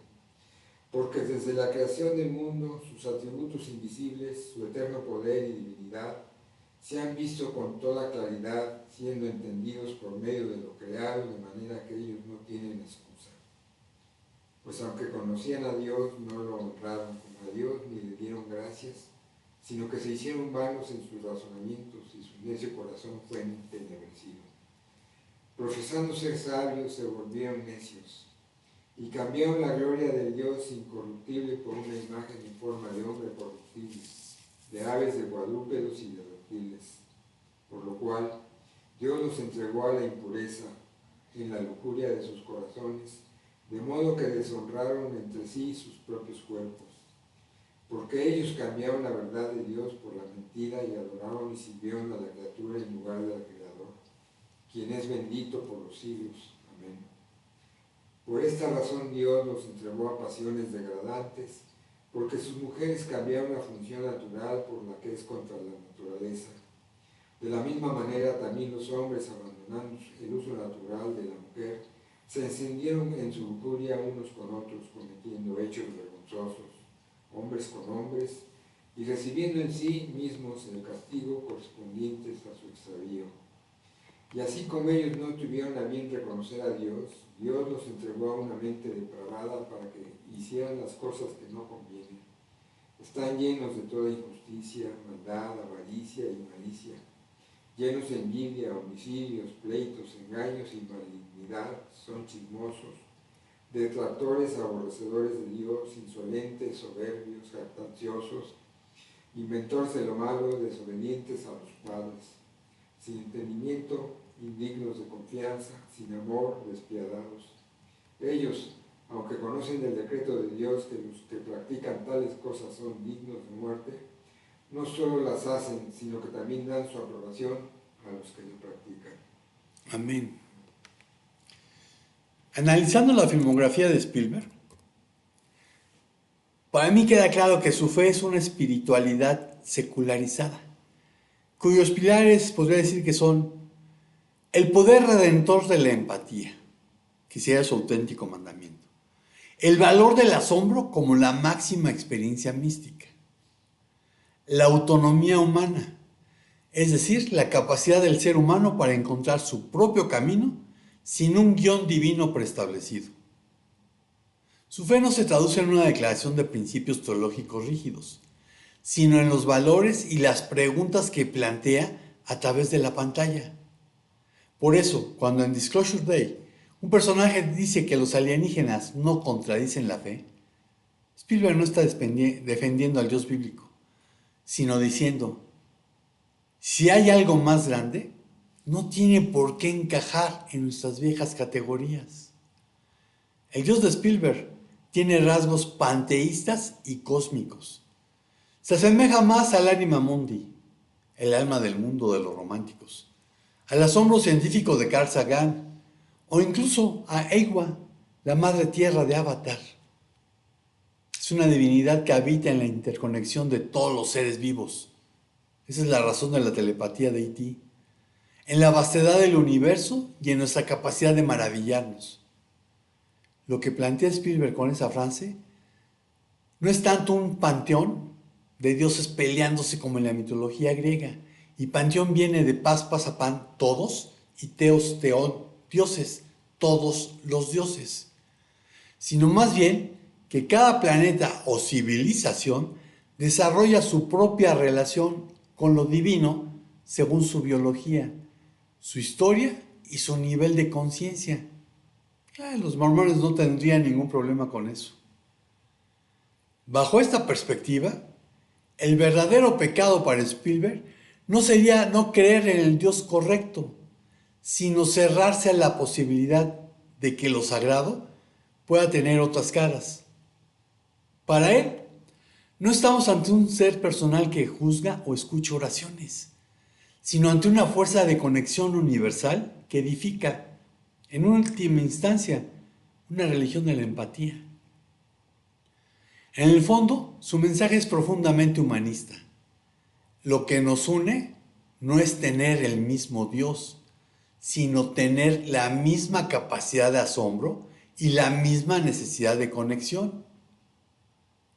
Porque desde la creación del mundo, sus atributos invisibles, su eterno poder y divinidad, se han visto con toda claridad, siendo entendidos por medio de lo creado, de manera que ellos no tienen excusa. Pues aunque conocían a Dios, no lo honraron como a Dios, ni le dieron gracias, sino que se hicieron vanos en sus razonamientos, y su necio corazón fue entenebrecido. Profesando ser sabios, se volvieron necios, y cambiaron la gloria del Dios incorruptible por una imagen en forma de hombre corruptible, de aves, de cuadrúpedos y de reptiles, por lo cual Dios los entregó a la impureza en la lujuria de sus corazones, de modo que deshonraron entre sí sus propios cuerpos, porque ellos cambiaron la verdad de Dios por la mentira y adoraron y sirvieron a la criatura en lugar del Creador, quien es bendito por los siglos. Amén. Por esta razón Dios los entregó a pasiones degradantes, porque sus mujeres cambiaron la función natural por la que es contra la naturaleza. De la misma manera también los hombres, abandonando el uso natural de la mujer, se encendieron en su lujuria unos con otros, cometiendo hechos vergonzosos, hombres con hombres, y recibiendo en sí mismos el castigo correspondientes a su extravío. Y así como ellos no tuvieron a bien reconocer a Dios, Dios los entregó a una mente depravada para que hicieran las cosas que no convienen. Están llenos de toda injusticia, maldad, avaricia y malicia, llenos de envidia, homicidios, pleitos, engaños y malignidad, son chismosos, detractores, aborrecedores de Dios, insolentes, soberbios, jactanciosos, inventores de lo malo, desobedientes a los padres, sin entendimiento, indignos de confianza, sin amor, despiadados. Ellos, aunque conocen el decreto de Dios que los que practican tales cosas son dignos de muerte, no solo las hacen, sino que también dan su aprobación a los que lo practican. Amén. Analizando la filmografía de Spielberg, para mí queda claro que su fe es una espiritualidad secularizada, cuyos pilares podría decir que son el poder redentor de la empatía, que sea su auténtico mandamiento, el valor del asombro como la máxima experiencia mística, la autonomía humana, es decir, la capacidad del ser humano para encontrar su propio camino sin un guión divino preestablecido. Su fe no se traduce en una declaración de principios teológicos rígidos, sino en los valores y las preguntas que plantea a través de la pantalla. Por eso, cuando en Disclosure Day un personaje dice que los alienígenas no contradicen la fe, Spielberg no está defendiendo al Dios bíblico, sino diciendo, si hay algo más grande, no tiene por qué encajar en nuestras viejas categorías. El Dios de Spielberg tiene rasgos panteístas y cósmicos. Se asemeja más al Anima Mundi, el alma del mundo de los románticos, al asombro científico de Carl Sagan, o incluso a Ewa, la madre tierra de Avatar. Es una divinidad que habita en la interconexión de todos los seres vivos. Esa es la razón de la telepatía de E.T., en la vastedad del universo y en nuestra capacidad de maravillarnos. Lo que plantea Spielberg con esa frase no es tanto un panteón, de dioses peleándose como en la mitología griega. Y panteón viene de paz, pan, todos, y teos, teón, dioses, todos los dioses. Sino más bien que cada planeta o civilización desarrolla su propia relación con lo divino según su biología, su historia y su nivel de conciencia. Claro, los mormones no tendrían ningún problema con eso. Bajo esta perspectiva, el verdadero pecado para Spielberg no sería no creer en el Dios correcto, sino cerrarse a la posibilidad de que lo sagrado pueda tener otras caras. Para él, no estamos ante un ser personal que juzga o escucha oraciones, sino ante una fuerza de conexión universal que edifica, en última instancia, una religión de la empatía. En el fondo, su mensaje es profundamente humanista. Lo que nos une no es tener el mismo Dios, sino tener la misma capacidad de asombro y la misma necesidad de conexión.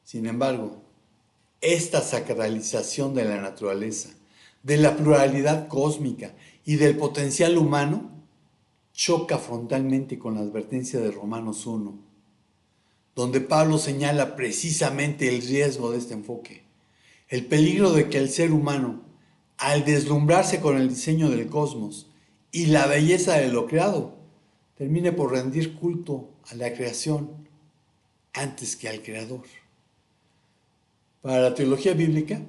Sin embargo, esta sacralización de la naturaleza, de la pluralidad cósmica y del potencial humano choca frontalmente con la advertencia de Romanos 1, donde Pablo señala precisamente el riesgo de este enfoque, el peligro de que el ser humano, al deslumbrarse con el diseño del cosmos y la belleza de lo creado, termine por rendir culto a la creación antes que al creador. Para la teología bíblica,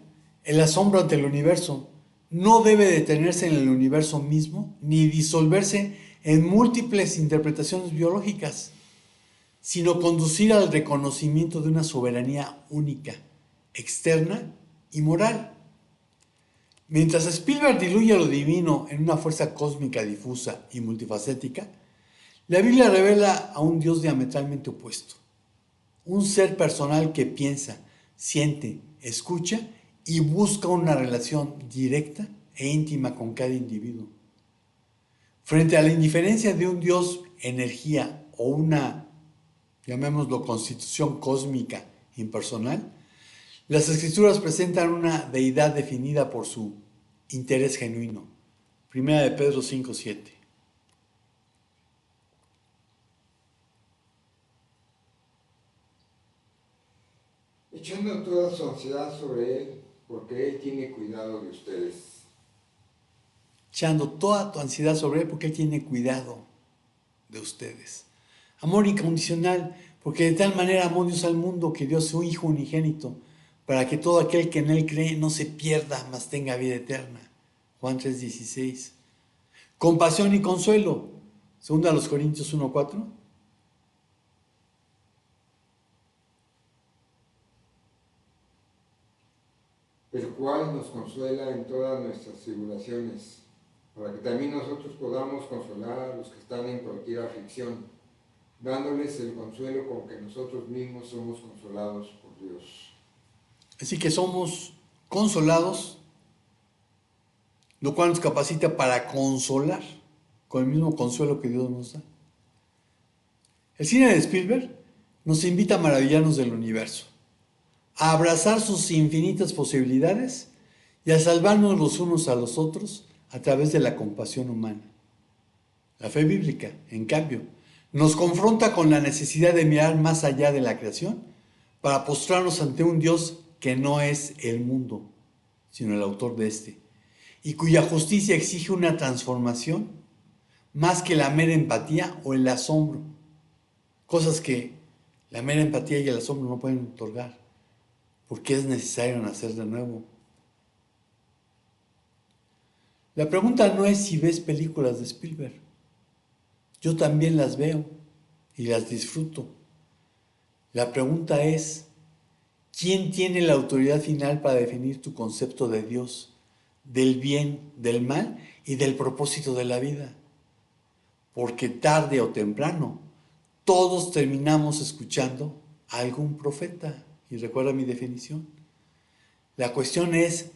el asombro ante el universo no debe detenerse en el universo mismo ni disolverse en múltiples interpretaciones biológicas, sino conducir al reconocimiento de una soberanía única, externa y moral. Mientras Spielberg diluye lo divino en una fuerza cósmica difusa y multifacética, la Biblia revela a un Dios diametralmente opuesto, un ser personal que piensa, siente, escucha y busca una relación directa e íntima con cada individuo. Frente a la indiferencia de un Dios, energía o una, llamémoslo, constitución cósmica impersonal, las Escrituras presentan una deidad definida por su interés genuino. Primera de Pedro 5:7. Echando toda su ansiedad sobre Él, porque Él tiene cuidado de ustedes. Echando toda tu ansiedad sobre Él porque Él tiene cuidado de ustedes. Amor incondicional, porque de tal manera amó Dios al mundo que dio a su Hijo unigénito, para que todo aquel que en Él cree no se pierda, mas tenga vida eterna. Juan 3:16. Compasión y consuelo. 2 Corintios 1:4. El cual nos consuela en todas nuestras tribulaciones, para que también nosotros podamos consolar a los que están en cualquier aflicción, dándoles el consuelo con que nosotros mismos somos consolados por Dios. Así que somos consolados, lo cual nos capacita para consolar con el mismo consuelo que Dios nos da. El cine de Spielberg nos invita a maravillarnos del universo, a abrazar sus infinitas posibilidades y a salvarnos los unos a los otros a través de la compasión humana. La fe bíblica, en cambio, nos confronta con la necesidad de mirar más allá de la creación para postrarnos ante un Dios que no es el mundo, sino el autor de este, y cuya justicia exige una transformación más que la mera empatía o el asombro, cosas que la mera empatía y el asombro no pueden otorgar, porque es necesario nacer de nuevo. La pregunta no es si ves películas de Spielberg. Yo también las veo y las disfruto. La pregunta es, ¿quién tiene la autoridad final para definir tu concepto de Dios, del bien, del mal y del propósito de la vida? Porque tarde o temprano, todos terminamos escuchando a algún profeta. Y recuerda mi definición. La cuestión es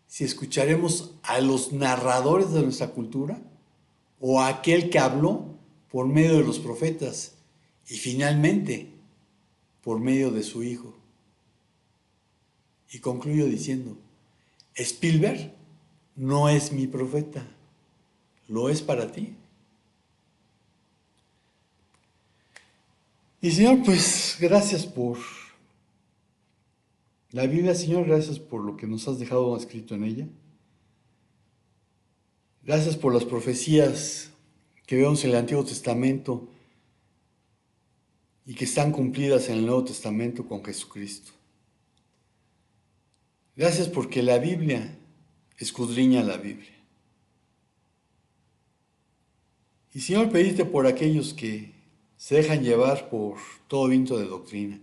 si escucharemos a los narradores de nuestra cultura o a aquel que habló por medio de los profetas y finalmente por medio de su Hijo. Y concluyo diciendo, Spielberg no es mi profeta, lo es para ti. Y Señor, pues gracias por la Biblia, Señor, gracias por lo que nos has dejado escrito en ella. Gracias por las profecías que vemos en el Antiguo Testamento y que están cumplidas en el Nuevo Testamento con Jesucristo. Gracias porque la Biblia escudriña la Biblia. Y Señor, pedirte por aquellos que se dejan llevar por todo viento de doctrina,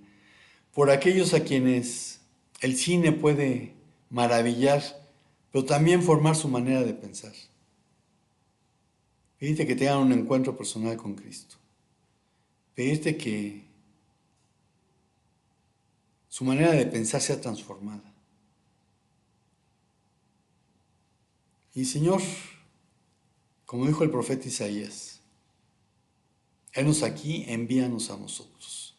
por aquellos a quienes el cine puede maravillar, pero también formar su manera de pensar. Pedirte que tengan un encuentro personal con Cristo. Pedirte que su manera de pensar sea transformada. Y Señor, como dijo el profeta Isaías, henos aquí, envíanos a nosotros.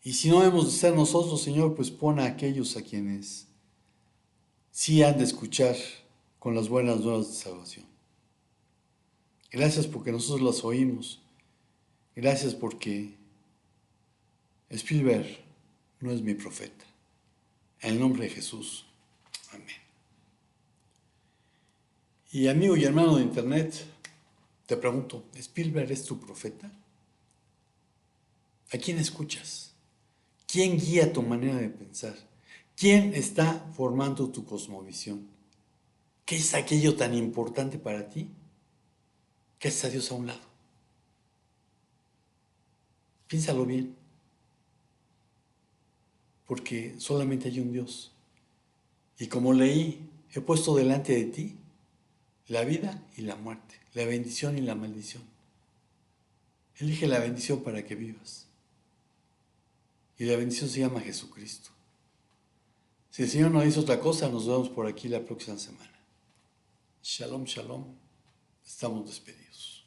Y si no hemos de ser nosotros, Señor, pues pon a aquellos a quienes sí han de escuchar con las buenas nuevas de salvación. Gracias porque nosotros las oímos. Gracias porque Spielberg no es mi profeta. En el nombre de Jesús. Amén. Y amigo y hermano de internet, te pregunto, ¿Spielberg es tu profeta? ¿A quién escuchas? ¿Quién guía tu manera de pensar? ¿Quién está formando tu cosmovisión? ¿Qué es aquello tan importante para ti que haces a Dios a un lado? Piénsalo bien, porque solamente hay un Dios. Y como leí, he puesto delante de ti la vida y la muerte, la bendición y la maldición. Elige la bendición para que vivas. Y la bendición se llama Jesucristo. Si el Señor no dice otra cosa, nos vemos por aquí la próxima semana. Shalom, shalom. Estamos despedidos.